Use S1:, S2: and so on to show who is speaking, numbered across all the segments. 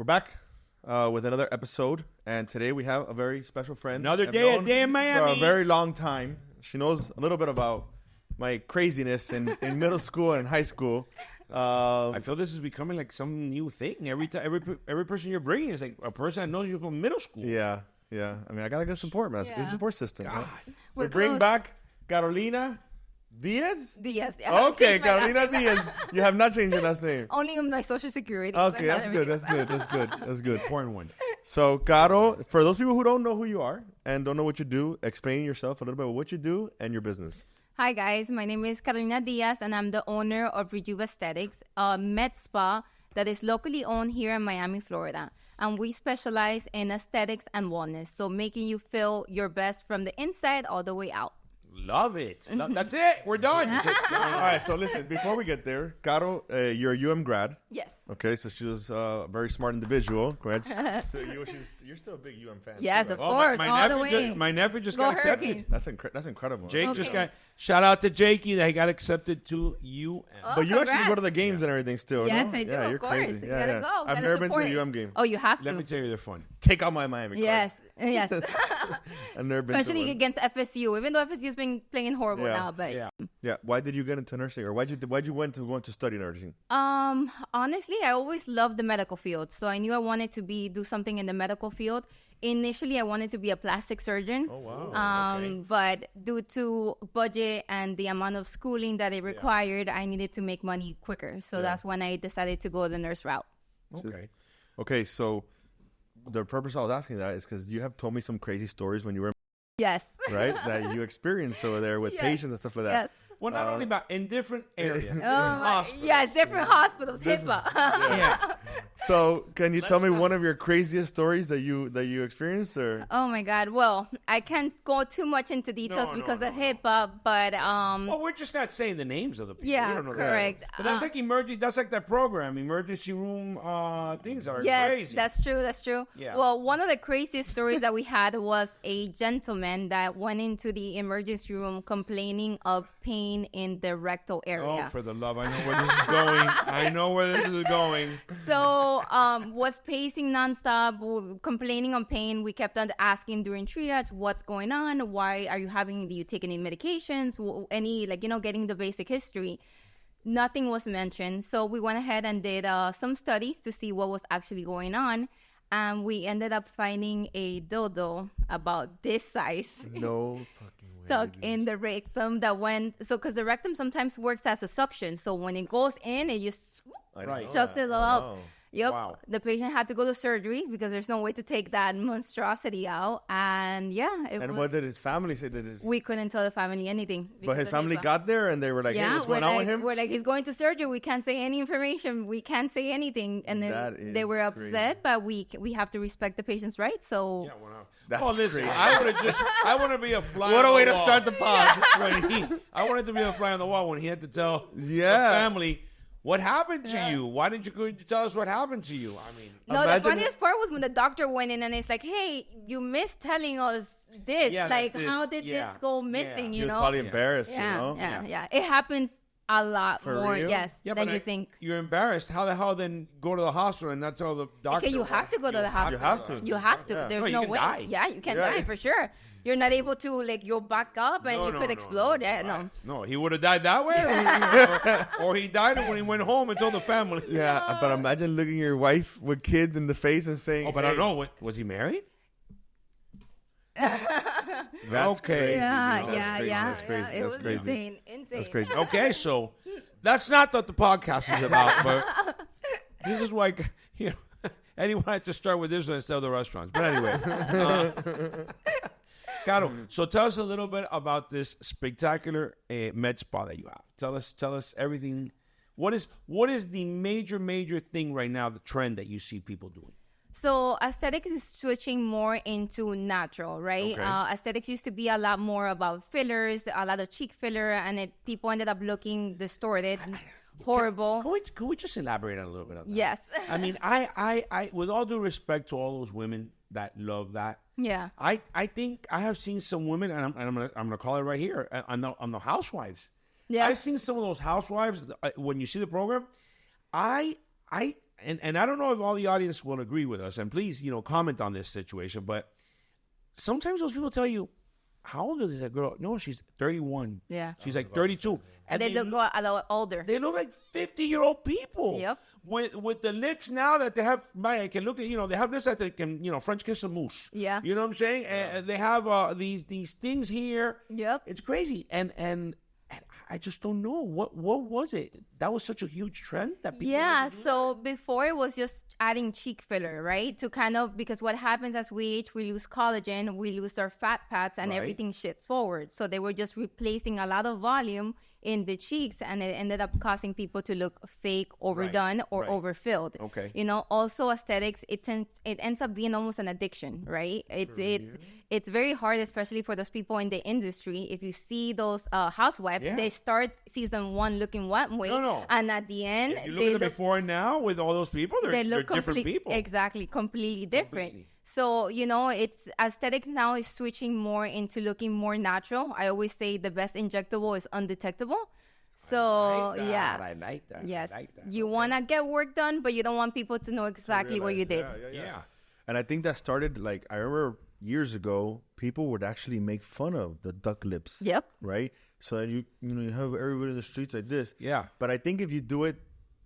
S1: We're back with another episode, and today we have a very special friend.
S2: Another day in Miami.
S1: For a very long time. She knows a little bit about my craziness in middle school and high school.
S2: I feel this is becoming like some new thing. Every person you're bringing is like a person that knows you from middle school.
S1: Yeah. I mean, I got a good support, man. It's a good support system.
S2: God.
S1: We bring back Carolina Diaz?
S3: Diaz, yeah.
S1: Okay, Carolina Diaz. You have not changed your last name.
S3: Only on my social security.
S1: Okay, that's good. That's good.
S2: Important one.
S1: So, Caro, for those people who don't know who you are and don't know what you do, explain yourself a little bit about what you do and your business.
S3: Hi, guys. My name is Carolina Diaz, and I'm the owner of Rejuve Aesthetics, a med spa that is locally owned here in Miami, Florida. And we specialize in aesthetics and wellness, so making you feel your best from the inside all the way out.
S2: Love it. That's it. We're done.
S1: All right, so listen, before we get there, Caro, you're a UM grad.
S3: Yes.
S1: Okay, so she was a very smart individual. Congrats to you. You're still a big UM fan.
S3: Yes,
S1: too,
S3: of
S1: right?
S3: course.
S2: My
S3: all the way.
S2: my nephew just
S3: Go
S2: got accepted.
S3: Hurricane.
S1: That's incredible.
S2: Jake just got, shout out to Jakey that he got accepted to UM.
S1: But you actually
S3: congrats.
S1: go to the games and everything still,
S3: Yes,
S1: no?
S3: I do,
S1: Yeah,
S3: of
S1: you're
S3: course.
S1: crazy.
S3: You
S1: Yeah,
S3: gotta
S1: yeah.
S3: go.
S1: I've
S3: Gotta
S1: never been to
S3: support.
S1: a UM game.
S3: Oh, you have to.
S2: Let me tell you, they're fun.
S1: Take out my Miami card.
S3: Yes.
S1: I've never been
S3: Especially
S1: to one.
S3: against FSU, even though FSU's been playing horrible now. But
S1: Yeah. Why did you get into nursing, or why'd you went to go into study nursing?
S3: honestly, I always loved the medical field, so I knew I wanted to do something in the medical field. Initially, I wanted to be a plastic surgeon.
S1: Oh wow.
S2: Okay.
S3: But due to budget and the amount of schooling that it required, I needed to make money quicker. So that's when I decided to go the nurse route.
S1: Okay, so the purpose I was asking that is because you have told me some crazy stories when you were
S3: Yes.
S1: right that you experienced over there with patients and stuff like that.
S3: Yes.
S2: Well, not only about in different areas.
S3: Yes, different hospitals, HIPAA.
S2: Yeah.
S1: So, can you tell me one of your craziest stories that you experienced, or?
S3: Oh my God. Well, I can't go too much into details because of HIPAA, but
S2: Well, we're just not saying the names of the people.
S3: yeah,
S2: We don't know
S3: correct.
S2: But that's like that's like that program, emergency room things are
S3: Yes,
S2: crazy.
S3: that's true.
S2: Yeah.
S3: Well, one of the craziest stories that we had was a gentleman that went into the emergency room complaining of pain in the rectal area.
S2: Oh, for the love, I know where this is going.
S3: So, was pacing nonstop, complaining on pain. We kept on asking during triage, what's going on? Why are you do you take any medications? Any, getting the basic history. Nothing was mentioned. So we went ahead and did some studies to see what was actually going on. And we ended up finding a dildo about this size.
S1: No fucking way.
S3: Stuck in the rectum because the rectum sometimes works as a suction. So when it goes in, it just sucks it all out. Yep.
S2: Wow.
S3: The patient had to go to surgery because there's no way to take that monstrosity out. And
S1: what did his family say?
S3: We couldn't tell the family anything.
S1: But his family got there and they were like, hey, what's going on with him?
S3: We're like, he's going to surgery. We can't say any information. We can't say anything. And then they were upset, but we have to respect the patient's rights. So
S2: Yeah, well,
S1: That's
S2: listen,
S1: crazy.
S2: I want to be a fly
S1: What
S2: on
S1: a way
S2: the
S1: to
S2: wall.
S1: start the pod.
S2: I wanted to be a fly on the wall when he had to tell the family, what happened to you? Why didn't you tell us what happened to you? I mean,
S3: no, the funniest part was when the doctor went in and it's like, hey, you missed telling us this.
S2: Yeah,
S3: how did this go missing,
S1: He
S3: you
S1: was
S3: know?
S1: probably embarrassed,
S3: Yeah. It happens a lot
S1: For
S3: more,
S1: real?
S3: than you think.
S2: You're embarrassed. How the hell then go to the hospital and not tell the doctor?
S3: Okay, you have to go to the hospital.
S1: You have to.
S3: You have to.
S1: Yeah.
S3: There's
S2: No, you
S3: no
S2: can
S3: way.
S2: die.
S3: Yeah, you can
S1: Yeah.
S3: die for sure. You're not able to, you'll back up and you could explode.
S2: No, he would have died that way, or he died when he went home and told the family.
S1: Yeah, but imagine looking your wife with kids in the face and saying,
S2: Oh, but I don't know. Was he married?
S1: That's crazy.
S3: Yeah.
S1: That's crazy.
S3: It
S1: That's
S3: was
S1: crazy.
S3: insane.
S1: That's crazy.
S2: Okay, so that's not what the podcast is about, but this is why anyone had to start with this one instead of the restaurants. But anyway, Caro, so tell us a little bit about this spectacular med spa that you have. Tell us everything. What is the major thing right now, the trend that you see people doing?
S3: So aesthetics is switching more into natural, right?
S1: Okay.
S3: Aesthetics used to be a lot more about fillers, a lot of cheek filler, and people ended up looking distorted, horrible.
S2: Can we just elaborate on a little bit on that?
S3: Yes.
S2: I mean, I with all due respect to all those women that love that,
S3: Yeah.
S2: I think I have seen some women, and I'm gonna call it right here on the Housewives.
S3: Yeah.
S2: I've seen some of those Housewives when you see the program. I and I don't know if all the audience will agree with us, and please, comment on this situation, but sometimes those people tell you, how old is that girl? No, she's 31.
S3: Yeah.
S2: She's like 32.
S3: And they look a lot older.
S2: They look like 50-year-old people.
S3: Yep.
S2: With the lips now that they have, I can look at, they have lips that they can, French kiss a moose.
S3: Yeah.
S2: You know what I'm saying? And they have these things here.
S3: Yep.
S2: It's crazy. And I just don't know. What was it? That was such a huge trend that people
S3: so before it was just adding cheek filler, right? To kind of, because what happens as we age, we lose collagen, we lose our fat pads, and everything shifts forward. So they were just replacing a lot of volume in the cheeks, and it ended up causing people to look fake, overdone, or overfilled.
S2: Okay.
S3: Also aesthetics, it ends up being almost an addiction, right? It's very hard, especially for those people in the industry. If you see those housewives, they start season 1 looking one way, and at the end,
S2: if you look at the before and now with all those people, they're different people.
S3: Exactly, completely different. So, it's aesthetics now is switching more into looking more natural. I always say the best injectable is undetectable. So,
S2: I like that.
S3: Yes.
S2: I like that.
S3: You want to get work done, but you don't want people to know exactly what you did.
S2: Yeah.
S1: And I think that started, like, I remember years ago, people would actually make fun of the duck lips.
S3: Yep.
S1: Right? So you have everybody in the streets like this.
S2: Yeah.
S1: But I think if you do it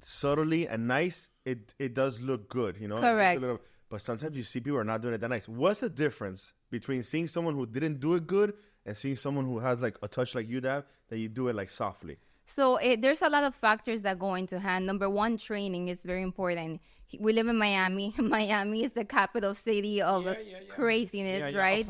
S1: subtly and nice, it does look good,
S3: Correct.
S1: But sometimes you see people are not doing it that nice. What's the difference between seeing someone who didn't do it good and seeing someone who has like a touch like you have, that you do it like softly?
S3: So there's a lot of factors that go into hand. Number one, training is very important. We live in Miami. Miami is the capital city of craziness, right?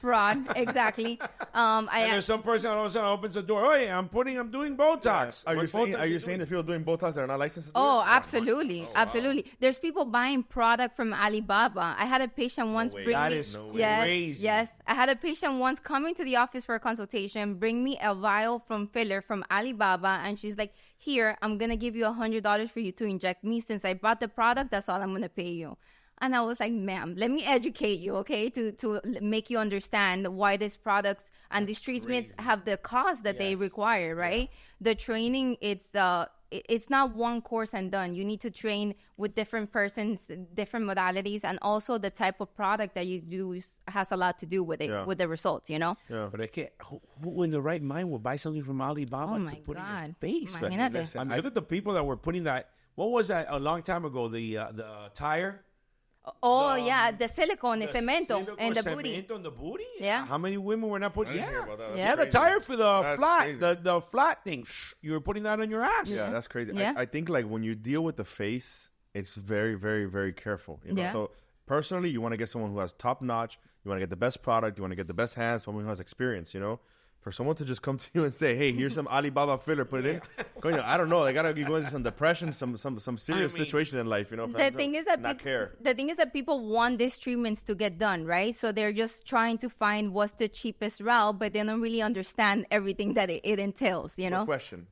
S3: Fraud, exactly.
S2: And there's some person all of a sudden opens the door. Oh, yeah, I'm doing Botox.
S1: Are you saying that people doing Botox that are not licensed to do
S3: Oh,
S1: it?
S3: absolutely. Absolutely. There's people buying product from Alibaba. I had a patient once bring
S2: that
S3: me...
S2: is crazy.
S3: Yes. I had a patient once coming to the office for a consultation, bring me a vial from filler from Alibaba, and she's like, here, I'm going to give you $100 for you to inject me. Since I bought the product, that's all I'm going to pay you. And I was like, ma'am, let me educate you, okay, to make you understand why these products and these treatments have the cost that they require, right? The training, it's not one course and done. You need to train with different persons, different modalities, and also the type of product that you use has a lot to do with it, with the results,
S1: Yeah.
S2: But I can't, who in the right mind will buy something from Alibaba to put in your face?
S3: Imagínate.
S2: I mean, look at the people that were putting that. What was that a long time ago? The tire?
S3: The silicone, the cemento, and the booty.
S2: Cemento in the booty?
S3: Yeah.
S2: How many women were not putting?
S1: I didn't hear about that.
S3: Yeah,
S2: the tire for the
S1: That's
S2: flat,
S1: crazy.
S2: the flat thing. You were putting that on your ass.
S1: Yeah, that's crazy.
S3: Yeah.
S1: I think like when you deal with the face, it's very, very, very careful.
S3: Yeah.
S1: So personally, you want to get someone who has top notch. You want to get the best product. You want to get the best hands. Someone who has experience. For someone to just come to you and say, "Hey, here's some Alibaba filler, put it in." I don't know. They gotta be going through some depression, some serious situation in life.
S3: The thing is that the thing is that people want these treatments to get done, right? So they're just trying to find what's the cheapest route, but they don't really understand everything that it entails.
S1: Good question.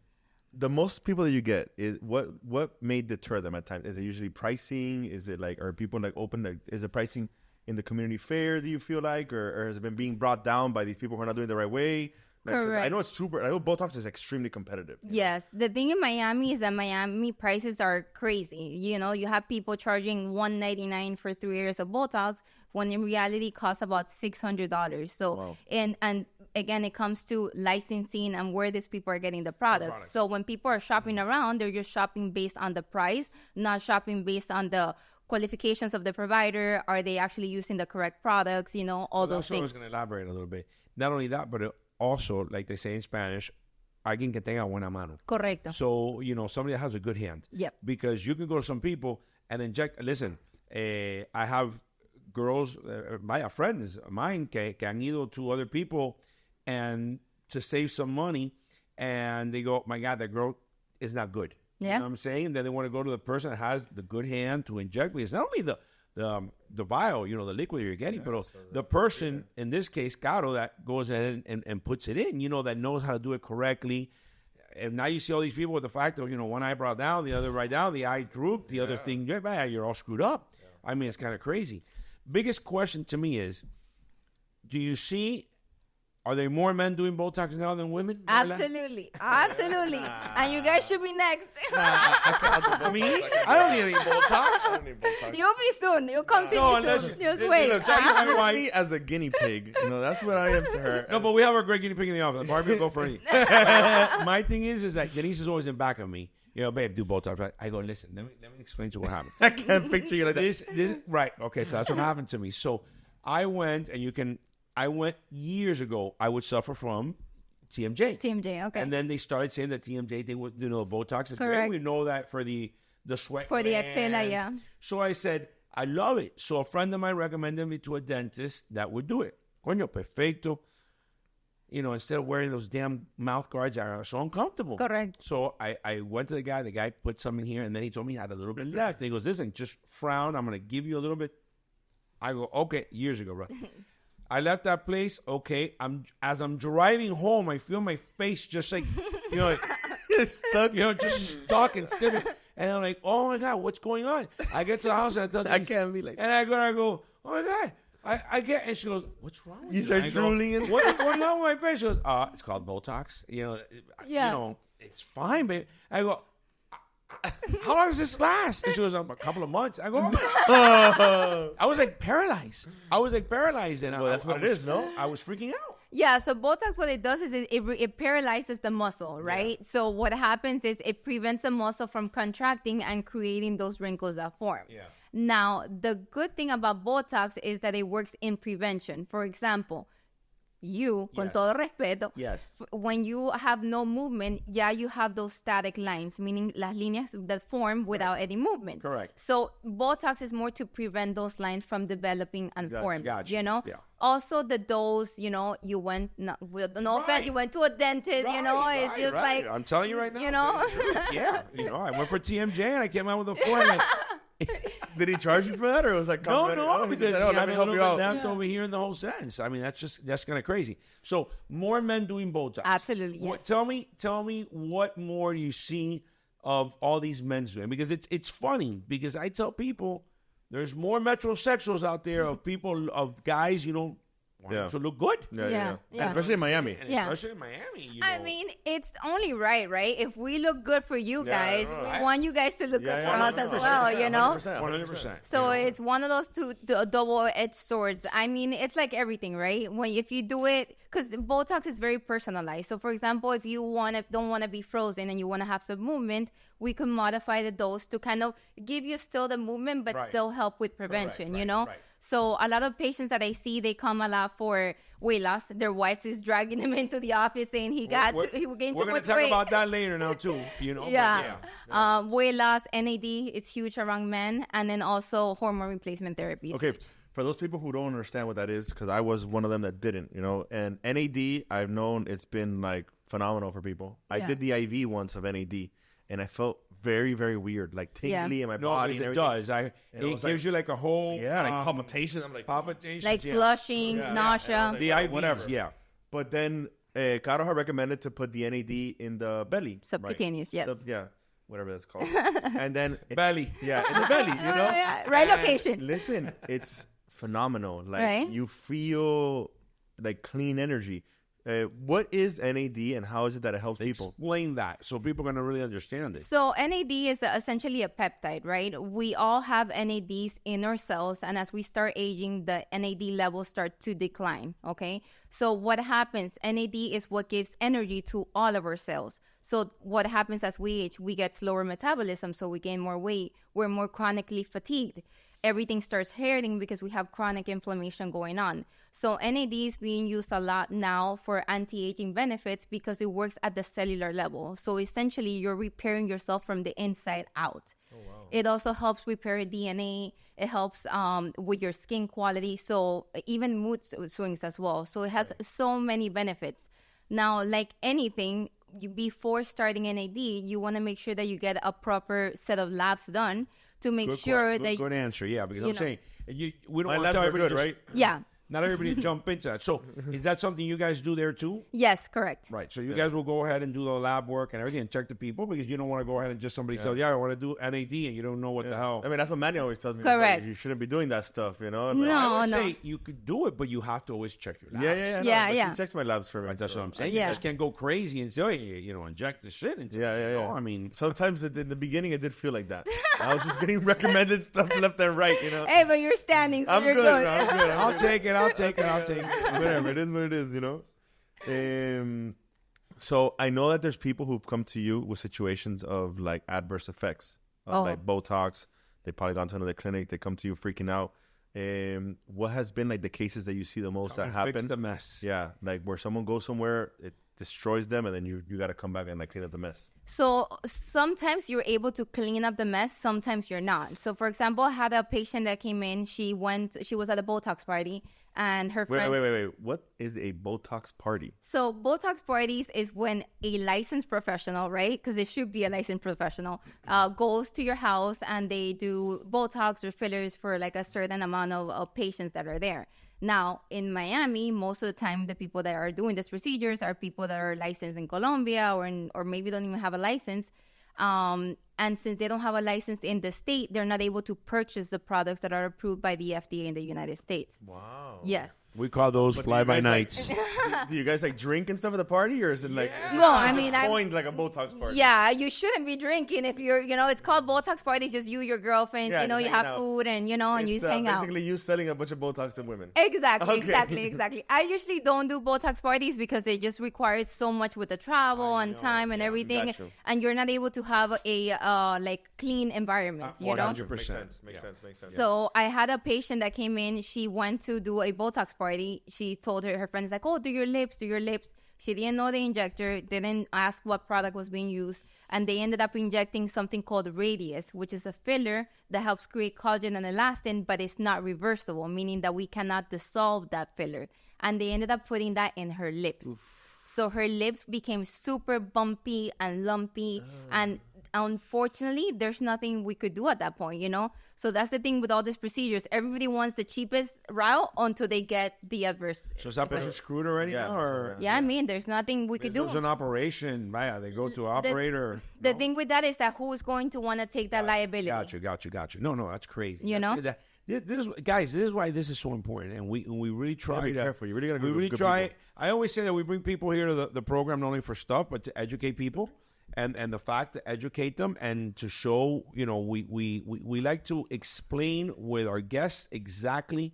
S1: The most people that you get is what may deter them at times? Is it usually pricing? Is it like, are people like open? Like, is it pricing in the community fair, do you feel like, or has it been being brought down by these people who are not doing it the right way?
S3: Correct.
S1: I know Botox is extremely competitive.
S3: Yes. The thing in Miami is that Miami prices are crazy. You have people charging $199 for 3 years of Botox, when in reality it costs about $600. So,
S1: wow.
S3: and again, it comes to licensing and where these people are getting the products. So when people are shopping around, they're just shopping based on the price, not shopping based on the qualifications of the provider. Are they actually using the correct products? All those things.
S2: I was going to elaborate a little bit. Not only that, but also, like they say in Spanish, alguien que tenga buena mano.
S3: Correcto.
S2: So, somebody that has a good hand.
S3: Yep.
S2: Because you can go to some people and inject. Listen, I have girls, friends of mine que han ido to other people and to save some money, and they go, my God, that girl is not good.
S3: Yeah.
S2: You know what I'm saying? Then they want to go to the person that has the good hand to inject. Because not only the vial, the liquid you're getting, but the person, in this case, Caro, that goes ahead and puts it in, that knows how to do it correctly. And now you see all these people with the fact of, one eyebrow down, the other right down, the eye drooped, the other thing, you're all screwed up. Yeah. I mean, it's kind of crazy. Biggest question to me is, do you see Are there more men doing Botox now than women? Marla?
S3: Absolutely. And you guys should be next.
S2: Me? I don't need any Botox.
S3: You'll be soon. You'll come see me soon. Just wait.
S1: Look, she treats me as a guinea pig. You know, that's what I am to her.
S2: No, but we have a great guinea pig in the office. Barbie will go for it. My thing is that Denise is always in back of me. You know, babe, do Botox. Right? I go, listen, let me explain to you what happened.
S1: I can't picture you like that.
S2: This right. Okay, so that's what happened to me. So I went, I went years ago. I would suffer from TMJ.
S3: TMJ, okay.
S2: And then they started saying that TMJ, they would, Botox is
S3: Correct.
S2: great. We know that for the sweat
S3: For the
S2: glands.
S3: axilla, yeah.
S2: So I said, I love it. So a friend of mine recommended me to a dentist that would do it. Coño, perfecto. You know, instead of wearing those damn mouth guards that are so uncomfortable.
S3: Correct.
S2: So I went to the guy put some in here, and then he told me he had a little bit left. And he goes, listen, just frown. I'm going to give you a little bit. I go, okay, years ago, bro. I left that place. Okay, as I'm driving home, I feel my face just like, you know,
S1: It's stuck.
S2: you know, just stuck and stiff. And I'm like, oh my God, what's going on? I get to the house and I tell
S1: I
S2: Denise,
S1: can't be like
S2: and I go, oh my God. I get, and she goes, what's wrong with you?
S1: You start
S2: I go,
S1: drooling and-
S2: what's going on with my face? She goes, it's called Botox. You know,
S3: Yeah.
S2: you know, it's fine, babe. I go, how long does this last? And she goes, a couple of months. I go, I was like paralyzed. And
S1: Well, that's what it is, no?
S2: I was freaking out.
S3: Yeah, so Botox, what it does is it paralyzes the muscle, right? So what happens is it prevents the muscle from contracting and creating those wrinkles that form.
S2: Yeah.
S3: Now, the good thing about Botox is that it works in prevention. For example, you, con
S2: Yes.
S3: todo respeto,
S2: Yes.
S3: when you have no movement, you have those static lines, meaning las líneas that form without any movement.
S2: Correct.
S3: So Botox is more to prevent those lines from developing and
S1: Gotcha,
S3: forming,
S2: gotcha.
S3: you know?
S2: Yeah.
S3: Also, the dose, you know, you went, with no offense, you went to a dentist, you know, it's just like,
S2: I'm telling you right now.
S3: you know?
S2: Yeah. You know, I went for TMJ and I came out with a 4. Like,
S1: Did he charge you for that, or was like
S2: no,
S1: he
S2: because
S1: said,
S2: he
S1: let
S2: had
S1: me
S2: a
S1: help
S2: little
S1: you
S2: bit
S1: out.
S2: left over here in the whole sense. I mean, that's kind of crazy. So more men doing Botox.
S3: Absolutely, yes.
S2: Tell me what more you see of all these men doing, because it's funny, because I tell people there's more metrosexuals out there of guys, you know, wanting
S1: Yeah.
S2: to look good.
S3: Yeah.
S1: Especially in Miami.
S2: And
S3: Yeah.
S2: especially in Miami. You know.
S3: I mean, it's only right? If we look good for you
S1: Yeah,
S3: guys,
S1: right.
S3: we want you guys to look good for us as
S1: 100%,
S3: well, you know?
S2: 100%.
S3: So it's one of those two double-edged swords. I mean, it's like everything, right? If you do it, because Botox is very personalized. So, for example, if you don't want to be frozen and you want to have some movement, we can modify the dose to kind of give you still the movement, but
S2: Right.
S3: still help with prevention.
S2: Right,
S3: you know.
S2: right.
S3: So a lot of patients that I see, they come a lot for weight loss. Their wife is dragging them into the office saying he gained
S2: We're
S3: too
S2: going
S3: much
S2: to talk
S3: weight.
S2: about that later now too. You know. but
S3: Yeah. Weight loss, NAD, it's huge around men, and then also hormone replacement therapy.
S1: Okay, for those people who don't understand what that is, because I was one of them that didn't, you know, and NAD, I've known it's been like phenomenal for people. I
S3: Yeah.
S1: did the IV once of NAD, and I felt very, very weird, like tingly in my
S2: No,
S1: body.
S2: it
S1: and
S2: does.
S1: everything.
S2: It
S1: was
S2: gives you like a whole
S1: like palpitations. I'm like,
S2: palpitations,
S3: Like
S2: yeah.
S3: flushing,
S1: Yeah,
S3: nausea.
S1: yeah,
S2: The
S1: Like,
S2: IVs,
S1: whatever.
S2: yeah.
S1: But then Caro had recommended to put the NAD in the belly.
S3: Subcutaneous, yes.
S1: Yeah, whatever that's called. And then it's,
S2: Belly.
S1: yeah, in the belly, you know.
S3: Yeah, right
S1: And
S3: location.
S1: Listen, it's phenomenal. Like
S3: Right?
S1: you feel like clean energy. What is NAD and how is it that it helps people?
S2: Explain that so people are going to really understand it.
S3: So NAD is essentially a peptide, right? We all have NADs in our cells, and as we start aging, the NAD levels start to decline, okay? So what happens, NAD is what gives energy to all of our cells. So what happens as we age, we get slower metabolism, so we gain more weight, we're more chronically fatigued. Everything starts hurting because we have chronic inflammation going on. So NAD is being used a lot now for anti-aging benefits because it works at the cellular level. So essentially, you're repairing yourself from the inside out. Oh, wow. It also helps repair DNA. It helps with your skin quality. So even mood swings as well. So it has so many benefits. Now, like anything, before starting NAD, you want to make sure that you get a proper set of labs done to make sure that
S2: good answer, yeah, because
S3: you
S2: I'm
S3: know.
S2: saying we don't
S1: My
S2: want to
S1: labs
S2: tell
S1: are
S2: everybody
S1: good, right?
S3: yeah.
S2: not everybody jump into that. So is that something you guys do there too?
S3: Yes, correct.
S2: Right. So you guys will go ahead and do the lab work and everything and check the people because you don't want to go ahead and just somebody says, I want to do NAD and you don't know what the hell.
S1: I mean, that's what Manny always tells me.
S3: Correct.
S1: Like, you shouldn't be doing that stuff, you know? Like,
S3: No,
S2: I would
S3: no.
S2: say you could do it, but you have to always check your labs.
S3: Yeah.
S1: She checks my labs for me.
S2: Right, that's what I'm saying.
S3: Yeah.
S2: You just can't go crazy and say, oh, inject the shit into
S1: Yeah.
S2: I mean,
S1: sometimes in the beginning it did feel like that. I was just getting recommended stuff left and right, you know?
S3: Hey, but you're standing, so
S1: I'm
S3: you're
S1: good.
S3: good.
S1: No, I'm good.
S2: I'll take it.
S1: Whatever, it is what it is, you know? So I know that there's people who've come to you with situations of like adverse effects, like Botox. They probably gone to another clinic. They come to you freaking out. What has been like the cases that you see the most that happen?
S2: Fix the mess.
S1: Yeah, like where someone goes somewhere, it destroys them, and then you got to come back and like clean up the mess.
S3: So sometimes you're able to clean up the mess. Sometimes you're not. So for example, I had a patient that came in. She was at a Botox party, and her friend.
S1: Wait. What is a Botox party?
S3: So Botox parties is when a licensed professional, right? Because it should be a licensed professional, goes to your house and they do Botox or fillers for like a certain amount of patients that are there. Now, in Miami, most of the time, the people that are doing these procedures are people that are licensed in Colombia or maybe don't even have a license. And since they don't have a license in the state, they're not able to purchase the products that are approved by the FDA in the United States.
S1: Wow.
S3: Yes.
S2: We call those fly-by-nights.
S1: Do you guys like drink and stuff at the party, or is it like
S3: No, I mean,
S1: coined like a Botox party?
S3: Yeah, you shouldn't be drinking if you're, it's called Botox parties. Just you, your girlfriends,
S1: Yeah,
S3: you
S1: just
S3: have
S1: hanging out.
S3: food and, and you
S1: It's
S3: just hang out.
S1: basically you selling a bunch of Botox to women.
S3: Exactly,
S1: Okay.
S3: exactly. I usually don't do Botox parties because it just requires so much with the travel and time and everything,
S1: got you.
S3: and you're not able to have a like clean environment. You know.
S2: 100%.
S1: Makes sense.
S3: So I had a patient that came in. She went to do a Botox party. She told her friends like, "Oh, do your lips." She didn't know the injector, didn't ask what product was being used, and they ended up injecting something called Radius, which is a filler that helps create collagen and elastin, but it's not reversible, meaning that we cannot dissolve that filler. And they ended up putting that in her lips. So her lips became super bumpy and lumpy, and unfortunately, there's nothing we could do at that point, So that's the thing with all these procedures. Everybody wants the cheapest route until they get the adverse.
S2: So is that person screwed already now? Or?
S3: Yeah, I mean, there's nothing we could do.
S2: There's an operation. Vaya, they go to an operator.
S3: The thing with that is that who is going to want to take that liability?
S2: Got you. No, that's crazy.
S3: This
S2: Guys, this is why this is so important, and we really try
S1: be
S2: to.
S1: careful. You really gotta go
S2: we
S1: with
S2: really
S1: good
S2: try.
S1: people.
S2: I always say that we bring people here to the program not only for stuff, but to educate people. And the fact to educate them and to show, we like to explain with our guests exactly,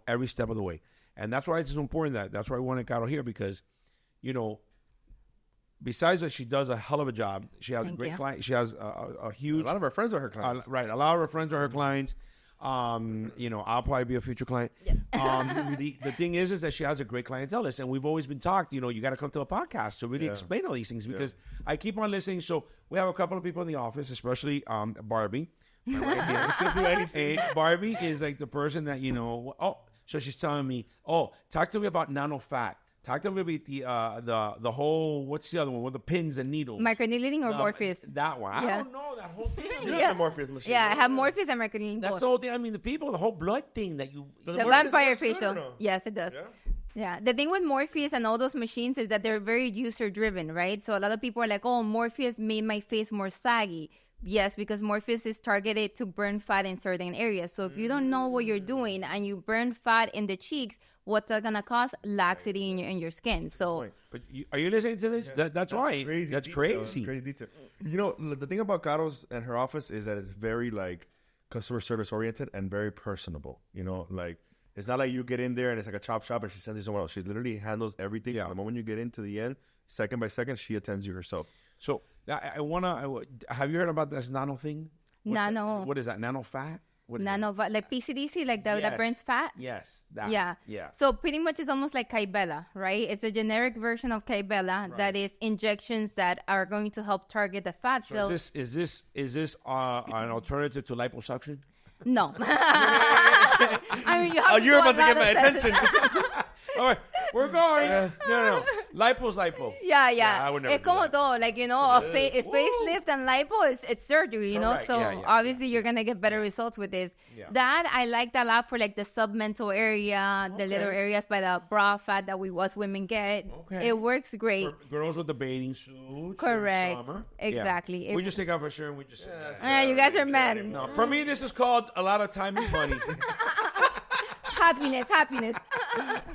S2: every step of the way. And that's why it's so important that's why we wanted Caro here because, besides that she does a hell of a job, she has a great client. She has a huge.
S1: A lot of our friends are her clients.
S2: Right. A lot of her friends are her clients. I'll probably be a future client.
S3: Yes.
S2: The thing is that she has a great clientele list, and we've always been talked. You got to come to a podcast to really explain all these things because I keep on listening. So we have a couple of people in the office, especially Barbie. My wife she'll do anything. Barbie is like the person that so she's telling me, talk to me about nano fat. Talk to me about the whole, what's the other one with the pins and needles?
S3: Microneedling or Morpheus?
S2: That one.
S3: Yeah.
S2: I don't know that whole thing.
S1: You have the Morpheus machine.
S3: Yeah, I have Morpheus and microneedling.
S2: That's
S3: both.
S2: the whole thing. I mean, the whole blood thing that you.
S3: The
S1: Morpheus
S3: vampire
S1: works good or
S3: facial.
S1: no?
S3: Yes, it does. Yeah. The thing with Morpheus and all those machines is that they're very user driven, right? So a lot of people are like, "Oh, Morpheus made my face more saggy." Yes, because Morpheus is targeted to burn fat in certain areas. So if you don't know what you're doing and you burn fat in the cheeks, what's that gonna cause? Laxity in your skin. So,
S2: but are you listening to this? That's why.
S1: Crazy
S2: That's
S1: detail.
S2: crazy.
S1: Crazy detail. The thing about Caro's and her office is that it's very like customer service oriented and very personable. It's not like you get in there and it's like a chop shop and she sends you somewhere else. She literally handles everything.
S2: Yeah.
S1: From the moment you get into the end, second by second, she attends you herself.
S2: So have you heard about this nano thing?
S3: nano.
S2: What is that? Nano fat?
S3: Nano, like PCDC, like that burns fat.
S2: Yes.
S3: Yeah. So pretty much it's almost like Kybella, right? It's a generic version of Kybella that is injections that are going to help target the fat cells.
S2: Is this an alternative to liposuction?
S3: No. I mean, you have
S1: You're about to get my attention.
S2: All right, we're going. No. Lipo's lipo.
S3: Yeah,
S2: I would never
S3: Es
S2: do
S3: como
S2: that.
S3: todo, like, a facelift and lipo it's surgery,
S2: Correct.
S3: So
S2: Yeah.
S3: obviously you're gonna get better results with this.
S2: Yeah.
S3: That I liked a lot for like the submental area, the little areas by the bra fat that we us women get.
S2: Okay.
S3: It works great.
S2: For girls with the bathing suits.
S3: Correct.
S2: In summer.
S3: Exactly.
S2: Yeah. We just take off our shirt and we just.
S3: You guys are mad.
S2: No, for me, this is called a lot of time and money.
S3: Happiness.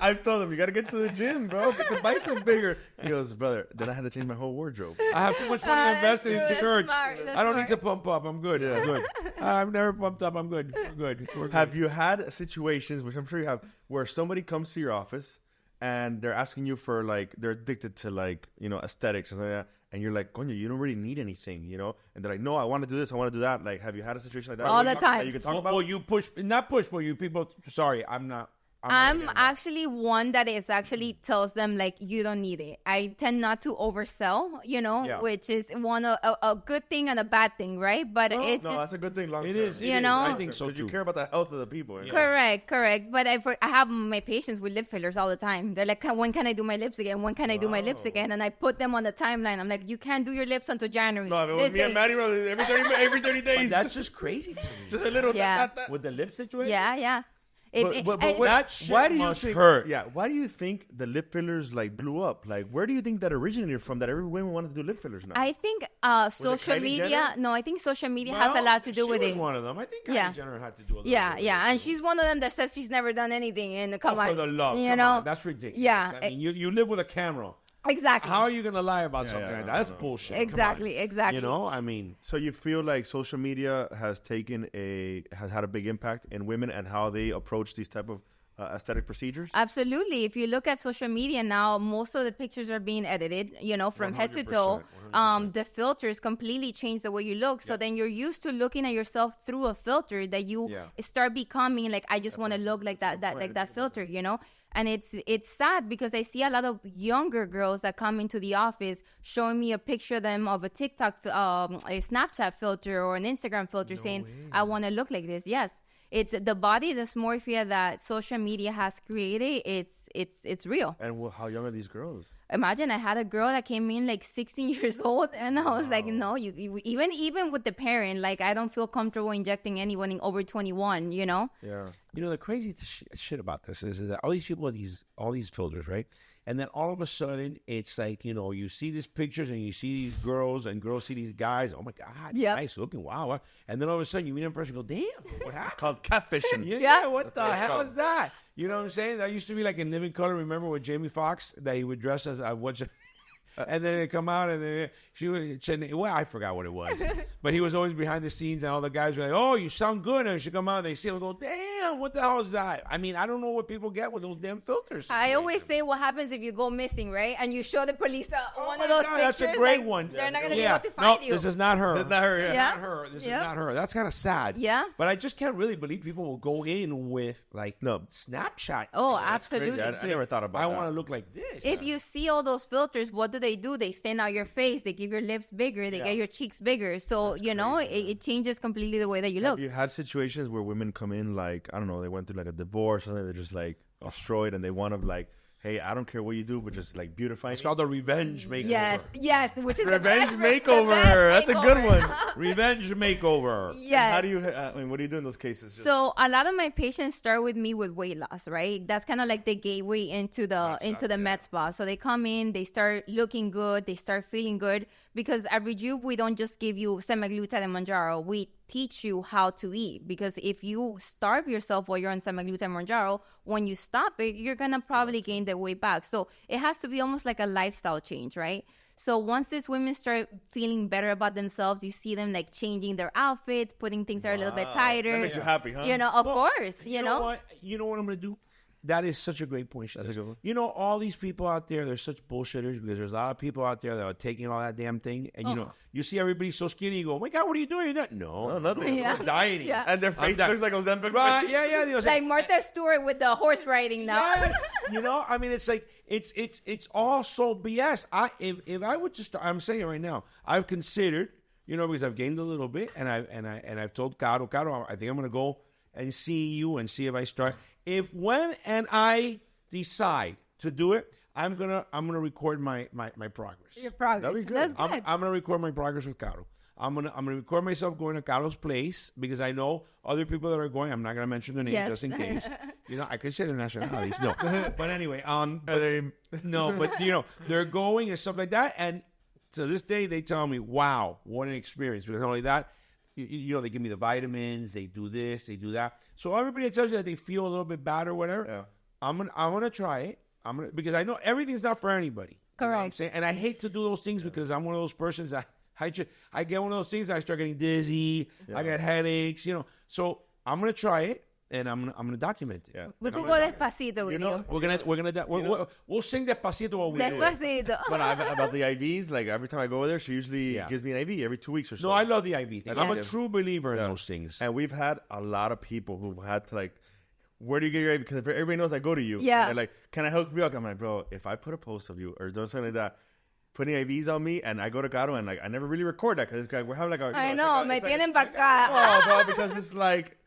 S1: I've told him, you got to get to the gym, bro. Get the biceps bigger. He goes, brother, then I had to change my whole wardrobe.
S2: I have too much money invested in
S3: That's
S2: shirts.
S3: smart, that's
S2: I don't
S3: smart.
S2: need to pump up. I'm good. I'm good. I've never pumped up. I'm good. We're good.
S1: Have you had situations, which I'm sure you have, where somebody comes to your office and they're asking you for, like, they're addicted to, like, aesthetics and something like that, and you're like, coño, you don't really need anything, And they're like, no, I want to do this, I want to do that. Like, have you had a situation like that?
S3: All the time.
S1: That you can talk about?
S2: Well, you push, not push, but you people. Sorry, I'm not.
S3: I'm actually one that is actually tells them like you don't need it. I tend not to oversell, which is a good thing and a bad thing, right? But it's
S1: no,
S3: just,
S1: that's a good thing long term.
S2: It is.
S3: You know?
S2: I think so
S1: Because
S2: too.
S1: you care about the health of the people.
S3: correct. But I have my patients with lip fillers all the time. They're like, when can I do my lips again? When can I do my lips again? And I put them on the timeline. I'm like, you can't do your lips until January.
S1: No, if it was me and Manny, bro, every 30 days.
S2: That's just crazy to me.
S1: just a little.
S3: Yeah.
S2: With the lip situation.
S3: Yeah.
S1: But
S2: That shit
S1: why do you
S2: must
S1: think?
S2: hurt.
S1: Yeah, why do you think the lip fillers like blew up? Like, where do you think that originated from? That every women wanted to do lip fillers now.
S3: I think social
S1: Kylie
S3: media.
S1: Jenner?
S3: No, I think social media has a lot to do with
S2: She was
S3: it.
S2: one of them. I think Kylie
S3: Yeah.
S2: Jenner had to do a little
S3: Yeah,
S2: bit.
S3: and she's one of them that says she's never done anything. And come on,
S2: For the love,
S3: you
S2: come
S3: know,
S2: on, that's ridiculous.
S3: Yeah,
S2: I mean, you live with a camera.
S3: exactly.
S2: How are you gonna lie about something
S1: yeah,
S2: like
S1: no,
S2: that? That's
S1: no.
S2: bullshit. Come
S3: Exactly.
S2: on. I mean,
S1: So you feel like social media has had a big impact in women and how they approach these type of aesthetic procedures?
S3: Absolutely. If you look at social media now, most of the pictures are being edited, from head to toe.
S2: 100%.
S3: The filters completely change the way you look. So then you're used to looking at yourself through a filter that you start becoming like, I just want to look like that filter, And it's sad because I see a lot of younger girls that come into the office showing me a picture of them of a TikTok, a Snapchat filter or an Instagram filter saying, I want to look like this. Yes. It's the body dysmorphia that social media has created. It's real.
S1: And how young are these girls?
S3: Imagine I had a girl that came in like 16 years old, and I was like, no, you even with the parent, like I don't feel comfortable injecting anyone in over 21.
S1: Yeah.
S2: the crazy shit about this is that all these people have all these filters, right? And then all of a sudden, it's like, you see these pictures and you see these girls and girls see these guys. Oh, my God.
S3: Yep.
S2: Nice looking. Wow. And then all of a sudden, you meet them in person and go, damn, what happened?
S1: It's called catfishing.
S2: Yeah, what the
S1: what it's
S2: hell
S1: called.
S2: is that? You know what I'm saying? That used to be like in Living Color. Remember with Jamie Foxx that he would dress as and then they come out and then I forgot what it was. But he was always behind the scenes and all the guys were like, oh, you sound good. And she come out and they see him and go, damn, what the hell is that? I mean, I don't know what people get with those damn filters.
S3: I always say what happens if you go missing, right? And you show the police one of
S2: my
S3: those
S2: God,
S3: pictures.
S2: that's a great
S3: like,
S2: one.
S3: They're not going to be
S2: Yeah.
S3: able to find
S2: No,
S3: you.
S2: this is not her.
S1: It's not her, yeah.
S3: Yeah.
S2: Not her. This
S3: Yep.
S2: is not her. That's kind of sad.
S3: Yeah.
S2: But I just can't really believe people will go in with like Snapchat.
S3: Oh,
S1: That's crazy.
S3: absolutely.
S1: I never thought about
S2: I
S1: that.
S2: want to look like this.
S3: If you see all those filters, what do? They thin out your face. They give your lips bigger. They get your cheeks bigger. So, it changes completely the way that you look.
S1: Have you had situations where women come in like, I don't know, they went through like a divorce or something, they're just like destroyed and they want to like, hey, I don't care what you do, but just like beautify
S2: It's
S1: me?
S2: called the revenge makeover.
S3: Yes, which is
S1: Revenge
S3: the
S1: makeover.
S3: best
S1: That's a good
S3: makeover.
S1: one.
S2: Revenge makeover.
S3: Yes.
S1: How do you, what do you do in those cases? Just-
S3: So a lot of my patients start with me with weight loss, right? That's kind of like the gateway into the med spa. So they come in, they start looking good, they start feeling good, because at Rejuve we don't just give you semaglutide and Manjaro. We teach you how to eat, because if you starve yourself while you're on semaglutide and Manjaro, when you stop it, you're gonna probably gain the weight back. So it has to be almost like a lifestyle change, right? So once these women start feeling better about themselves, you see them like changing their outfits, putting things that are a little bit tighter.
S1: That makes you happy, huh?
S3: Of course,
S2: You know what? You know what I'm going to do? That is such a great point.
S1: That's a good one.
S2: All these people out there, they're such bullshitters because there's a lot of people out there that are taking all that damn thing. And, you see everybody so skinny, you go, oh, my God, what are you doing? No,
S1: nothing.
S3: Yeah.
S2: I'm dieting.
S3: Yeah.
S1: And their face looks like Ozempic.
S2: Right, yeah. They was
S3: Like Martha Stewart with the horse riding now.
S2: Yes, I mean, it's like it's all so BS. If I would just, I'm saying it right now, I've considered, because I've gained a little bit, and I've told Caro, I think I'm gonna go and see you and see if I start. When I decide to do it, I'm gonna record my progress.
S3: Your progress.
S1: That'd be good.
S3: That's good.
S2: I'm gonna record my progress with Caro. I'm gonna record myself going to Caro's place because I know other people that are going. I'm not gonna mention their names
S3: Yes.
S2: just in case. I could say their nationalities. No, but anyway, but they're going and stuff like that. And to this day, they tell me, "Wow, what an experience!" Because not only that, they give me the vitamins. They do this, they do that. So everybody tells you that they feel a little bit bad or whatever.
S1: Yeah.
S2: I'm gonna try it. Because I know everything's not for anybody.
S3: Correct.
S2: You know what I'm saying? And I hate to do those things because I'm one of those persons that I get one of those things. I start getting dizzy. I get headaches. So I'm gonna try it and I'm gonna document it.
S1: Yeah.
S3: We could go despacito with you.
S2: We'll sing despacito while we do it.
S3: Despacito.
S1: But about the IVs, like every time I go there, she usually gives me an IV every 2 weeks or so.
S2: No, I love the IV thing. I'm a
S3: Yes.
S2: true believer in those things.
S1: And we've had a lot of people who had to where do you get your IV? Because everybody knows I go to you.
S3: Yeah.
S1: And they're like, can I hook you up? I'm like, bro, if I put a post of you or do something like that, putting IVs on me, and I go to Caro, and I never really record that because we're having
S3: I know, me tienen embarcada.
S1: Oh, bro, because it's like,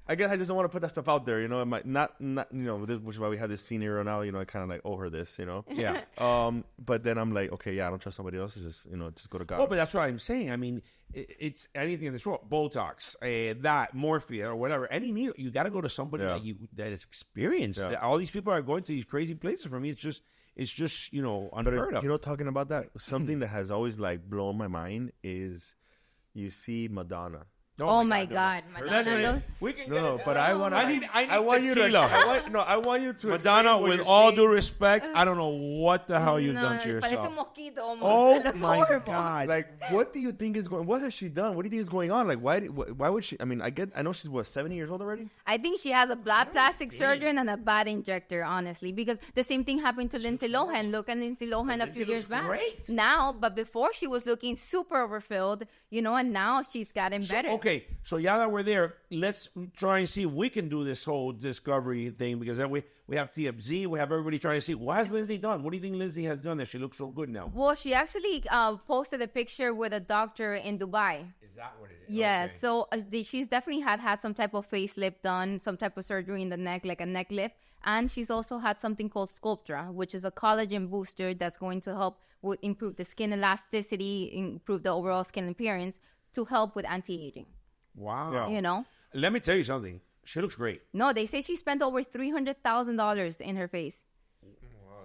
S1: I guess I just don't want to put that stuff out there, It might not, which is why we have this scenario now. I kind of owe her this,
S2: Yeah.
S1: But then I'm like, okay, yeah, I don't trust somebody else. Just go to Caro.
S2: Oh, but that's what I'm saying. I mean, it's anything in this world, Botox, that morphine or whatever. Any needle, you got to go to somebody that is experienced.
S1: Yeah.
S2: All these people are going to these crazy places. For me, it's just unheard of.
S1: Talking about that, something that has always blown my mind is you see Madonna.
S3: Oh my God.
S2: That's
S3: Madonna.
S2: it. We can
S1: No,
S2: get
S1: but I want.
S2: I need
S1: I want you to.
S2: tequila.
S1: I want you to.
S2: Madonna,
S1: explain what
S2: with
S1: you're
S2: all
S1: seeing.
S2: due respect, I don't know what the hell you've done to
S3: Parece un
S2: yourself.
S3: mosquito almost.
S2: Oh
S3: That's
S2: my
S3: horrible.
S2: God!
S1: What do you think is going? What has she done? What do you think is going on? Why would she? I mean, I know she's 70 years old already.
S3: I think she has a bad plastic surgeon and a bad injector, honestly, because the same thing happened to Lindsay Lohan. Look at Lindsay Lohan a few years back.
S2: great.
S3: Now, but before she was looking super overfilled, and now she's gotten better.
S2: Okay, so now that we're there, let's try and see if we can do this whole discovery thing because then we have TFZ, we have everybody trying to see what has Lindsay done. What do you think Lindsay has done that she looks so good now?
S3: Well, she actually posted a picture with a doctor in Dubai.
S2: Is that what it is?
S3: Yeah,
S2: Okay.
S3: so she's definitely had some type of facelift done, some type of surgery in the neck, like a neck lift. And she's also had something called Sculptra, which is a collagen booster that's going to help improve the skin elasticity, improve the overall skin appearance to help with anti-aging.
S2: Wow.
S1: Yeah.
S2: Let me tell you something. She looks great.
S3: No, they say she spent over $300,000 in her face.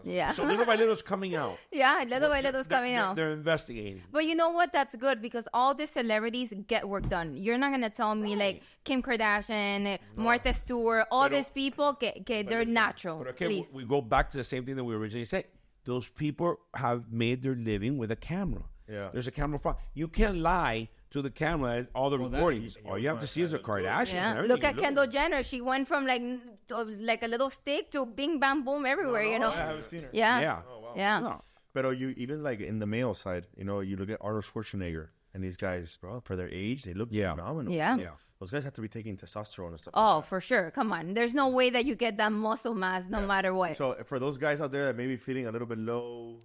S3: Yeah.
S2: So little by little it's coming out.
S3: Yeah, little by little it's coming out.
S2: They're investigating.
S3: But you know what? That's good because all the celebrities get work done. You're not going to tell me like Kim Kardashian, Martha Stewart, all these people, they're natural.
S2: But okay,
S3: please.
S2: we go back to the same thing that we originally said. Those people have made their living with a camera.
S1: Yeah.
S2: There's a camera front. You can't lie to the camera at all the recordings. All you have to see is the Kardashians.
S3: Yeah.
S2: And
S3: Look
S2: everything.
S3: at Kendall Jenner. She went from like a little stick to bing, bam, boom everywhere,
S1: I haven't seen her.
S3: Yeah.
S2: Yeah.
S3: Yeah.
S2: No.
S1: But you even in the male side, you look at Arnold Schwarzenegger and these guys, bro, for their age, they look phenomenal.
S3: Yeah.
S2: Yeah.
S1: Those guys have to be taking testosterone and stuff.
S3: Oh, for sure. Come on. There's no way that you get that muscle mass no matter what.
S1: So for those guys out there that may be feeling a little bit low,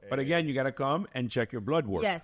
S2: But again, you got to come and check your blood work.
S3: Yes.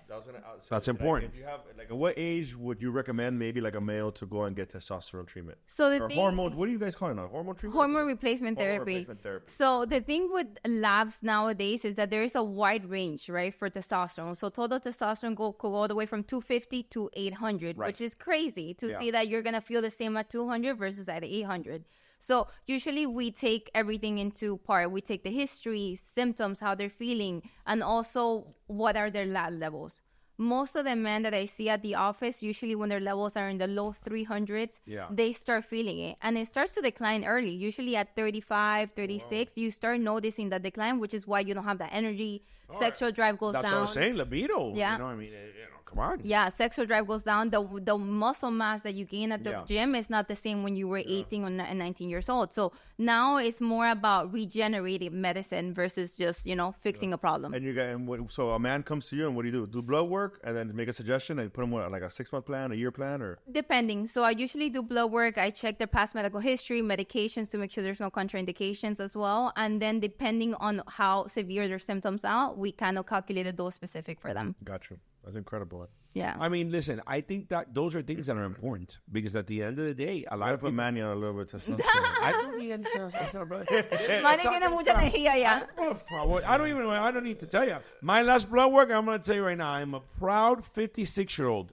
S2: That's important.
S1: If you have at what age would you recommend maybe a male to go and get testosterone treatment?
S3: So the
S1: or
S3: thing,
S1: hormone? What do you guys call it now? Hormone treatment?
S3: hormone replacement
S1: Hormone
S3: therapy.
S1: replacement therapy.
S3: So the thing with labs nowadays is that there is a wide range, right, for testosterone. So total testosterone could go all the way from 250 to 800,
S2: Right.
S3: which is crazy to
S2: Yeah.
S3: see that you're going to feel the same at 200 versus at 800. So usually we take everything into part. We take the history, symptoms, how they're feeling, and also what are their lab levels. Most of the men that I see at the office, usually when their levels are in the low 300s, they start feeling it. And it starts to decline early. Usually at 35, 36, you start noticing the decline, which is why you don't have the energy. Sexual drive goes
S2: That's
S3: down.
S2: what I'm saying. Libido.
S3: Yeah.
S2: I mean, come on.
S3: Yeah, sexual drive goes down. The muscle mass that you gain at the gym is not the same when you were 18 or 19 years old. So now it's more about regenerative medicine versus just, fixing a problem.
S1: And so a man comes to you and what do? Do blood work and then make a suggestion and put him on like a 6-month plan, a year plan, or?
S3: Depending. So I usually do blood work. I check their past medical history, medications to make sure there's no contraindications as well. And then depending on how severe their symptoms are, we kind of calculated those specific for them.
S1: Got you. That's incredible.
S3: Yeah.
S2: I mean, listen, I think that those are things that are important because at the end of the day, a lot
S1: Gotta
S2: of
S1: put
S2: people.
S1: Manny on a little bit of testosterone.
S2: I don't need any testosterone, brother.
S3: Manny tiene mucha energía ya.
S2: Por favor, I don't need to tell you. My last blood work, I'm going to tell you right now, I'm a proud 56-year-old.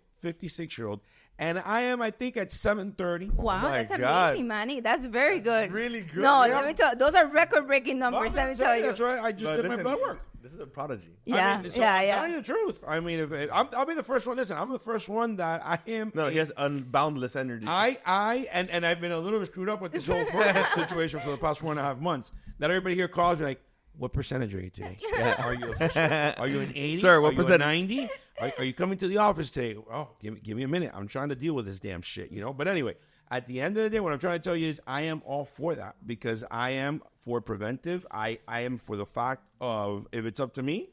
S2: And I am, I think, at 7:30.
S3: Wow,
S1: my
S3: that's
S1: God.
S3: amazing, Manny. That's very good.
S1: really good.
S3: No,
S1: Yeah.
S3: let me tell you, those are record-breaking numbers. Let me tell you.
S2: That's right. I just
S1: No,
S2: did my
S1: listen,
S2: blood work.
S1: This is a prodigy.
S3: Yeah,
S2: I mean, so
S3: yeah,
S2: I'm
S3: yeah.
S2: telling you the truth. I mean, I'll be the first one. Listen, I'm the first one that I am.
S1: No, he has unboundless energy.
S2: And I've been a little bit screwed up with this whole situation for the past 4.5 months. That everybody here calls me like, "What percentage are you today? Are you an 80?
S1: Sir, what
S2: are you a
S1: percent-
S2: 90? Are you coming to the office today? Oh, give me a minute. I'm trying to deal with this damn shit, you know." But anyway, at the end of the day, what I'm trying to tell you is I am all for that because I am for preventive. I am for the fact of if it's up to me,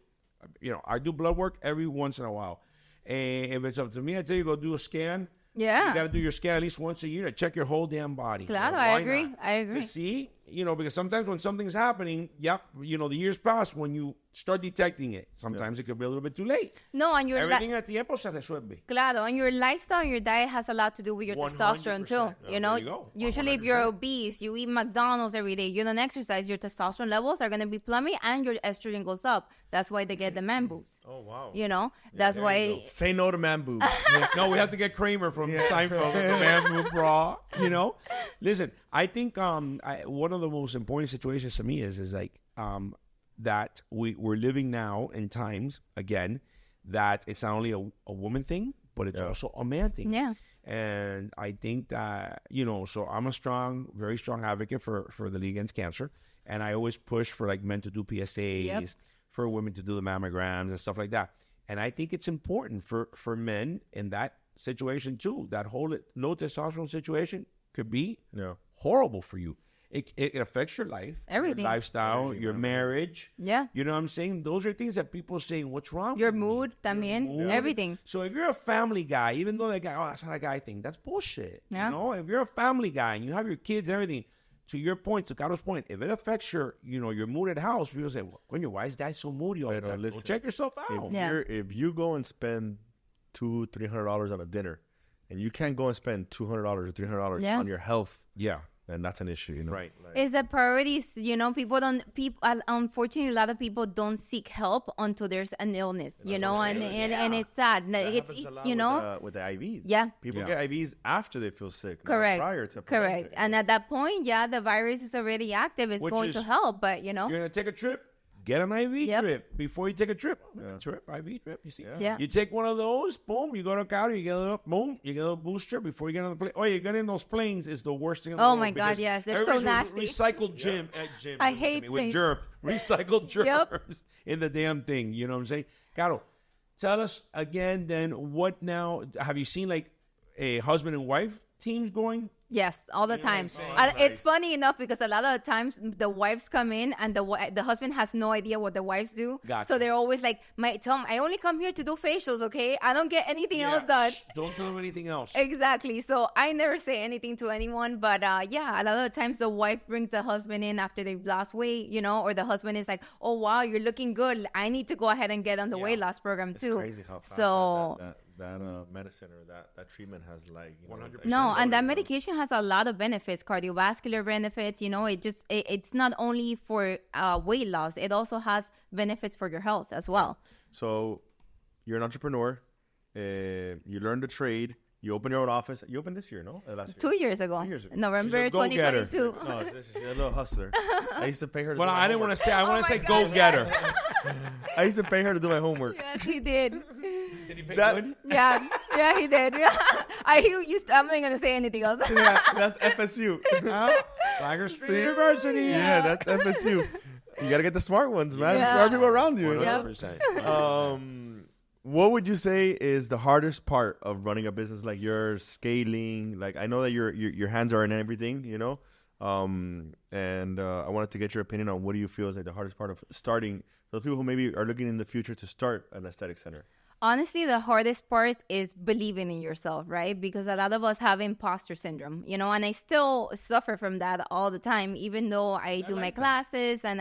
S2: you know, I do blood work every once in a while. And if it's up to me, I tell you, go do a scan.
S3: Yeah.
S2: You got to do your scan at least once a year to check your whole damn body.
S3: Claro,
S2: Why
S3: I agree.
S2: not?
S3: I agree.
S2: To see, you know, because sometimes when something's happening, the years pass when you start detecting it. Sometimes it could be a little bit too late.
S3: No, and your
S2: Everything at tiempo se resuelve.
S3: claro, and your lifestyle and your diet has a lot to do with your
S2: 100%.
S3: testosterone too.
S2: Oh,
S3: You know,
S2: there you go.
S3: usually if you're obese, you eat McDonald's every day, you don't exercise, your testosterone levels are going to be plummy and your estrogen goes up. That's why they get the man boobs.
S1: Oh, wow.
S3: You know, that's why.
S1: Say no to man boobs.
S2: No, we have to get Kramer from Seinfeld with the bamboo bra. You know, listen. I think one of the most important situations to me is like that we're living now in times again that it's not only a woman thing, but it's also a man thing.
S3: Yeah.
S2: And I think that, you know, so I'm a very strong advocate for the League Against Cancer, and I always push for like men to do PSAs, for women to do the mammograms and stuff like that. And I think it's important for men in that situation too. That whole low testosterone situation could be horrible for you. It affects your life,
S3: Everything.
S2: your lifestyle, your marriage.
S3: Yeah.
S2: You know what I'm saying? Those are things that people are saying, what's wrong
S3: Your
S2: with
S3: mood,
S2: me?
S3: también,
S2: Mood.
S3: everything.
S2: So if you're a family guy, even though that guy, that's not a guy thing, that's bullshit.
S3: Yeah.
S2: You know, if you're a family guy and you have your kids and everything, to your point, to Caro's point, if it affects your mood at house, people say, well, why is dad so moody all the time? Well, check yourself out.
S1: If you go and spend $200-$300 on a dinner, and you can't go and spend $200 or $300 on your health, then that's an issue, you know.
S2: Right.
S3: It's the priorities, you know. Unfortunately, a lot of people don't seek help until there's an illness, you know, and it's sad.
S1: That
S3: It's
S1: happens a lot
S3: you know,
S1: with the IVs.
S3: Yeah.
S1: People get IVs after they feel sick.
S3: Correct.
S1: Not prior to
S3: correct.
S1: preventing.
S3: And at that point, the virus is already active. It's
S2: Which
S3: going
S2: is-
S3: to help, but you know,
S2: You're going to take a trip, get an IV
S3: Yep.
S2: drip before you take a trip. IV drip, you see?
S3: Yeah.
S2: You take one of those, boom, you go to Caro, you get a little, boom, you get a little booster before you get on the plane. Oh, you get in those planes is the worst thing in the world.
S3: Oh, my God,
S2: because
S3: yes. They're so
S2: everybody's
S3: nasty.
S2: Recycled germs.
S3: I hate
S2: with
S3: things.
S2: germs. Recycled germs
S3: Yep.
S2: in the damn thing. You know what I'm saying? Caro, tell us again then what now, have you seen like a husband and wife teams going?
S3: yes, all the time.
S1: that's
S3: It's
S1: nice.
S3: funny enough because a lot of the times the wives come in and the husband has no idea what the wives do.
S2: Gotcha.
S3: So they're always like, Tom, I only come here to do facials, okay? I don't get anything else done.
S2: Shh, don't tell them anything else.
S3: Exactly. So I never say anything to anyone, but a lot of the times the wife brings the husband in after they've lost weight, you know, or the husband is like, oh wow, you're looking good. I need to go ahead and get on the weight loss program
S1: It's
S3: too.
S1: crazy how fast
S3: So
S1: that medicine or that treatment has like
S2: 100%.
S3: no, and that medication has a lot of benefits, cardiovascular benefits. You know, it's not only for weight loss; it also has benefits for your health as well.
S1: So you're an entrepreneur. You learn the trade. You open your own office. You opened this year, no? Last year.
S3: 2 years ago,
S1: 2 years ago.
S3: November
S2: She's a go-getter.
S3: 2022.
S1: No, she's a little hustler. I used to pay her to
S2: Well,
S1: do my
S2: I didn't want
S1: homework.
S2: to say, I want to
S3: my
S2: say
S3: God,
S2: go get her.
S1: I used to pay her to do my homework.
S3: Yes, he did.
S2: Did he pay
S1: That-
S2: good?
S3: Yeah, he did. I'm not gonna say anything else.
S1: Yeah, that's FSU.
S2: Flagler Street
S1: See?
S2: University.
S1: Yeah, that's FSU. You gotta get the smart ones, man.
S3: Yeah.
S1: Smart people around you.
S2: 100%.
S1: What would you say is the hardest part of running a business like yours, scaling? Like I know that your hands are in everything, you know. And I wanted to get your opinion on what do you feel is like the hardest part of starting for the people who maybe are looking in the future to start an aesthetic center.
S3: Honestly, the hardest part is believing in yourself, right? Because a lot of us have imposter syndrome, you know, and I still suffer from that all the time, even though I do my classes and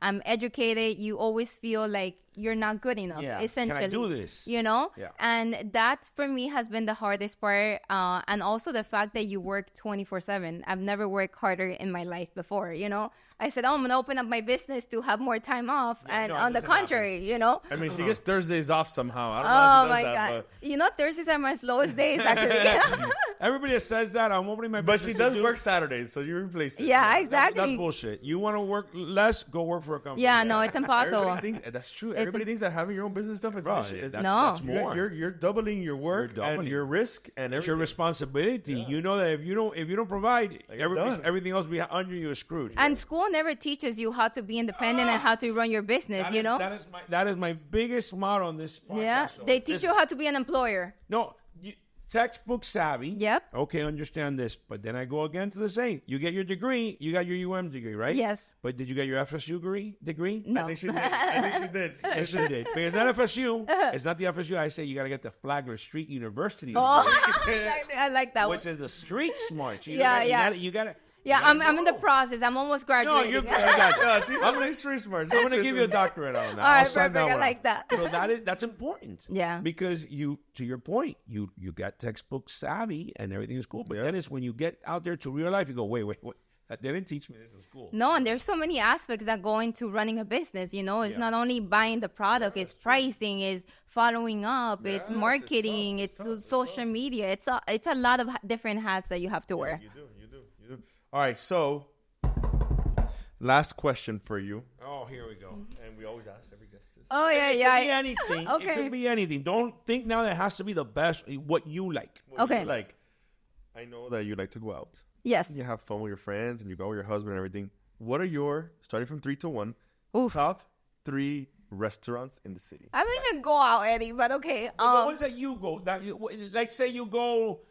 S3: I'm educated. You always feel like you're not good enough.
S2: Yeah.
S3: Essentially,
S2: Can I do this?
S3: You know,
S2: Yeah.
S3: and that for me has been the hardest part. And also the fact that you work 24/7. I've never worked harder in my life before. You know, I said, oh, I'm gonna open up my business to have more time off, and
S2: no, it
S3: on the
S2: doesn't
S3: contrary, you know.
S1: I mean, she gets Thursdays off somehow. I don't know
S3: Oh
S1: how she
S3: my
S1: does that,
S3: God! You know, Thursdays are my slowest days, actually.
S2: Everybody that says that, I'm opening my
S1: but
S2: business
S1: she does
S2: to
S1: work Saturdays, so you replace it.
S3: Yeah, exactly.
S2: That's bullshit. You want to work less, go work for a company.
S3: Yeah, no, it's impossible.
S1: Everybody thinks, that's true. Everybody thinks that having your own business stuff is
S2: Bro,
S1: is-
S3: No.
S2: that's more.
S1: You're doubling your work
S2: You're doubling.
S1: and your risk and
S2: It's your
S1: everything.
S2: responsibility. You know that if you don't provide,
S1: Like, it's done.
S2: everything else under you is screwed.
S3: And school never teaches you how to be independent and how to run your business,
S2: That
S3: you
S2: is-
S3: know?
S2: that is my biggest motto on this podcast.
S3: Yeah.
S2: So
S3: They teach you how to be an employer.
S2: No, textbook savvy.
S3: Yep.
S2: Okay, understand this. But then I go again to the same. You get your degree. You got your UM degree, right?
S3: Yes.
S2: But did you get your FSU degree?
S3: No.
S1: I think she did. I think she did.
S2: Yes, you did. But it's not FSU. It's not the FSU. I say you got to get the Flagler Street University,
S3: Oh, I like that one.
S2: which is the street smart.
S3: Yeah.
S2: You got to.
S3: Yeah, I'm in the process. I'm almost
S2: No,
S3: graduating.
S2: you're good. I got you.
S1: Yeah, she's street smart.
S2: I'm going to give you a doctorate on that.
S3: All right,
S2: I'll sign
S3: perfect. I
S2: one
S3: like
S2: up.
S3: that.
S2: So that's important.
S3: Yeah.
S2: Because to your point, you got textbook savvy and everything is cool. But
S1: Yeah.
S2: then it's when you get out there to real life, you go, wait. They didn't teach me this in school.
S3: No, and there's so many aspects that go into running a business. You know, it's not only buying the product, it's pricing, it's following up, it's marketing, it's social media. It's a lot of different hats that you have to wear.
S1: You do. All right, so last question for you,
S2: Oh, here we go.
S1: and we always ask every guest this.
S3: Oh yeah,
S2: It could be
S3: yeah.
S2: anything.
S3: Okay.
S2: It could be anything. Don't think now that it has to be the best, what you like.
S1: What do you
S3: Okay.
S1: like, I know that you like to go out.
S3: Yes.
S1: You have fun with your friends, and you go with your husband and everything. What are your, starting from 3 to 1,
S3: Oof.
S1: top 3 restaurants in the city?
S3: I don't even go out, Eddie, but okay.
S2: But what is that you go? Like say you go,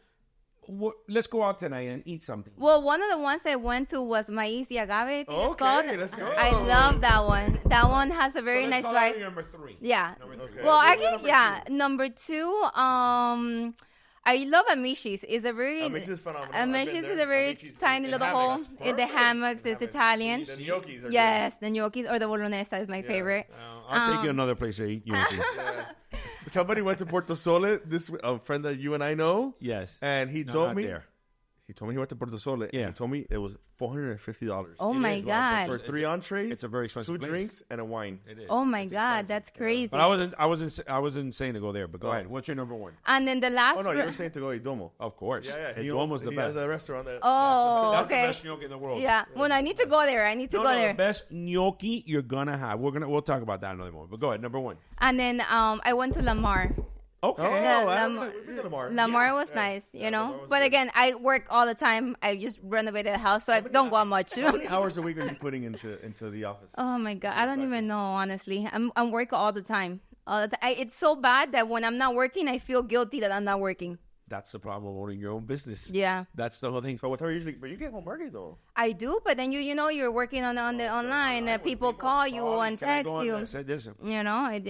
S2: let's go out tonight and eat something.
S3: Well, one of the ones I went to was Maíz y Agave. I think it's
S1: Okay,
S3: called.
S1: let's go.
S3: I love that one. That one has a very
S2: So
S3: nice
S2: let's call that
S3: vibe.
S2: your number 3.
S3: Yeah.
S2: Number 3.
S1: Okay.
S3: Well, I
S1: What
S3: think
S1: number
S3: number 2. I love Amici's. It's a very
S1: Amici's is phenomenal.
S3: Amici's
S1: I've been
S3: is
S1: there.
S3: a very
S1: Amici's
S3: tiny
S1: in
S3: little hole
S1: hammocks.
S3: in the hammocks. It's Italian.
S1: The gnocchis are
S3: Yes, the gnocchis or the bolognese is my favorite.
S2: I'll take you another place to eat.
S1: good. Somebody went to Puerto Sole, a friend that you and I know,
S2: Yes.
S1: and he
S2: No,
S1: told
S2: not
S1: me
S2: there.
S1: he went to Puerto Sole,
S2: Yeah.
S1: and he told me it was $450.
S3: Oh my
S2: is, well,
S3: god.
S1: For 3 entrees,
S2: It's a very expensive
S1: 2
S2: place.
S1: drinks, and a wine.
S2: It is.
S3: Oh my god, that's crazy.
S2: But I wasn't saying to go there. But go ahead. What's your number 1?
S3: And then the last.
S1: Oh no, you were saying to go eat Domo.
S2: Of course.
S1: Yeah.
S2: It almost the
S1: he
S2: best.
S1: has a restaurant there.
S3: Oh,
S2: That's
S3: okay.
S2: the best gnocchi in the world.
S3: Yeah. Well, I need to go there. I need to go there.
S2: The best gnocchi you're gonna have. We'll talk about that another moment. But go ahead, number 1.
S3: And then I went to Lamar.
S2: Okay.
S1: We've been to Lamar.
S3: Lamar was nice, you know.
S1: Lamar was
S3: But
S1: good.
S3: again, I work all the time. I just renovate the house, so I don't go out much.
S1: How many hours a week are you putting into the office?
S3: Oh my god, I don't even know honestly. I'm working all the time. It's so bad that when I'm not working, I feel guilty that I'm not working.
S2: That's the problem of owning your own business.
S3: Yeah,
S2: That's the whole thing.
S1: So what time are you usually? But you get home early though.
S3: I do. But then you're working on the online. People call you and
S2: Can I
S3: text
S2: go on
S3: you.
S2: that? Say this.
S3: You know, it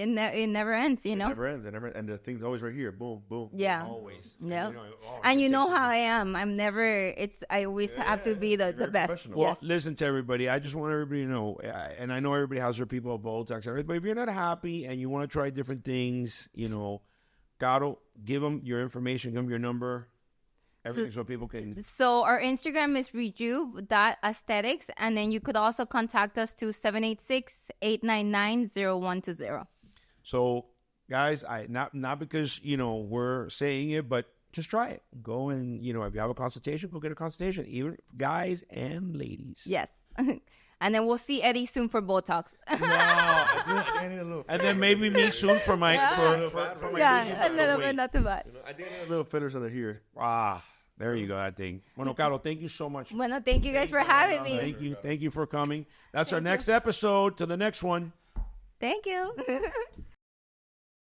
S3: never ends. You know.
S1: Never ends. It never, and the thing's always right here. Boom, boom.
S3: Yeah.
S2: Always.
S3: Yeah.
S2: oh,
S3: And you
S2: it
S3: know
S2: takes
S3: how I am. I always have to be the
S1: very
S3: best.
S1: professional.
S3: Yes.
S2: Listen to everybody. I just want everybody to know, and I know everybody has their people of Botox, everything, but if you're not happy and you want to try different things, Caro, give them your information, give them your number, everything so people can.
S3: So our Instagram is rejuve.aesthetics, and then you could also contact us to 786-899-0120.
S2: So, guys, not because we're saying it, but just try it. Go and if you have a consultation, go get a consultation. Even guys and ladies.
S3: Yes. And then we'll see Eddie soon for Botox.
S1: I need a little.
S2: And then maybe me soon for my for my
S3: Yeah, a little
S2: weight.
S3: bit, not too bad.
S1: I think I need a little fillers under here.
S2: There you go, that thing. Bueno, Caro, thank you so much.
S3: Bueno, thank you guys for having me.
S2: Thank you for coming. That's our next episode. To the next one.
S3: Thank you.